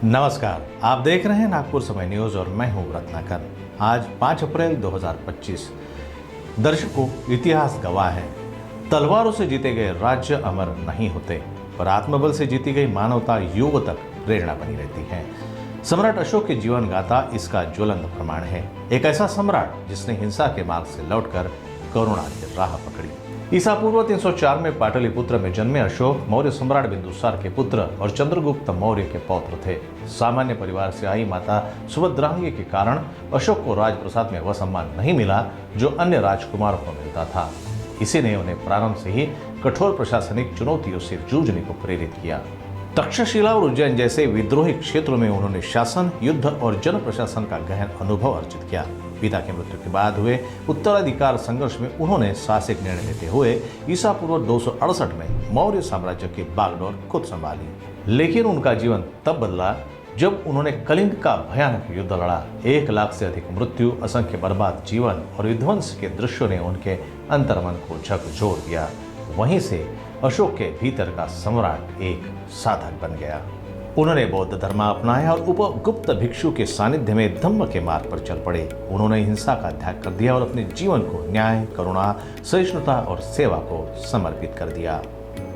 नमस्कार, आप देख रहे हैं नागपुर समय न्यूज और मैं हूं रत्नाकर। आज 5 अप्रैल 2025। दर्शकों, इतिहास गवाह है, तलवारों से जीते गए राज्य अमर नहीं होते, पर आत्मबल से जीती गई मानवता युग तक प्रेरणा बनी रहती है। सम्राट अशोक की जीवन गाथा इसका ज्वलंत प्रमाण है। एक ऐसा सम्राट जिसने हिंसा के मार्ग से लौटकर करुणा की राह पकड़ी। ईसा पूर्व 304 में पाटलिपुत्र में जन्मे अशोक मौर्य सम्राट बिंदुसार के पुत्र और चंद्रगुप्त मौर्य के पौत्र थे। सामान्य परिवार से आई माता सुभद्रांगी के कारण अशोक को राजप्रसाद में वह सम्मान नहीं मिला जो अन्य राजकुमारों को मिलता था। इसी ने उन्हें प्रारंभ से ही कठोर प्रशासनिक चुनौतियों से जूझने को प्रेरित किया। तक्षशिला और उज्जैन जैसे विद्रोही क्षेत्रों में उन्होंने शासन, युद्ध और जन प्रशासन का गहन अनुभव अर्जित किया। पिता की मृत्यु के बाद हुए उत्तराधिकार संघर्ष में उन्होंने साहसिक निर्णय लेते हुए ईसा पूर्व 268 में मौर्य साम्राज्य की बागडोर खुद संभाली। लेकिन उनका जीवन तब बदला जब उन्होंने कलिंग का भयानक युद्ध लड़ा। 1 लाख से अधिक मृत्यु, असंख्य बर्बाद जीवन और विध्वंस के दृश्यों ने उनके अंतर्मन को झकझोर दिया। वहीं से अशोक के भीतर का सम्राट एक साधक बन गया। उन्होंने बौद्ध धर्म अपनाया और उपगुप्त भिक्षु के सानिध्य में धम्म के मार्ग पर चल पड़े। उन्होंने हिंसा का त्याग कर दिया और अपने जीवन को न्याय, करुणा, सहिष्णुता और सेवा को समर्पित कर दिया।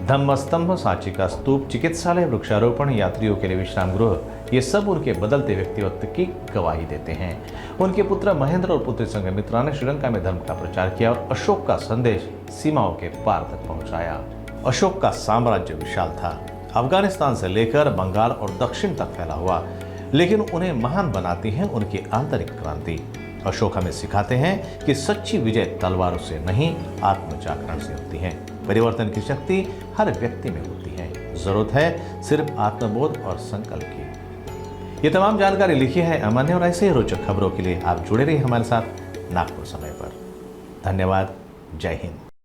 धम्म स्तंभ, सांची का स्तूप, चिकित्सालय, वृक्षारोपण, यात्रियों के लिए विश्राम गृह, ये सब उनके बदलते व्यक्तित्व की गवाही देते हैं। उनके पुत्र महेंद्र और पुत्री संघमित्रा ने श्रीलंका में धर्म का प्रचार किया और अशोक का संदेश सीमाओं के पार तक पहुंचाया। अशोक का साम्राज्य विशाल था, अफगानिस्तान से लेकर बंगाल और दक्षिण तक फैला हुआ, लेकिन उन्हें महान बनाती है उनकी आंतरिक क्रांति। अशोक हमें सिखाते हैं कि सच्ची विजय तलवारों से नहीं, आत्म जागरण से होती है। परिवर्तन की शक्ति हर व्यक्ति में होती है, जरूरत है सिर्फ आत्मबोध और संकल्प की। ये तमाम जानकारी लिखी है अमन ने, और ऐसे ही रोचक खबरों के लिए आप जुड़े रहिए हमारे साथ नागपुर समय पर। धन्यवाद। जय हिंद।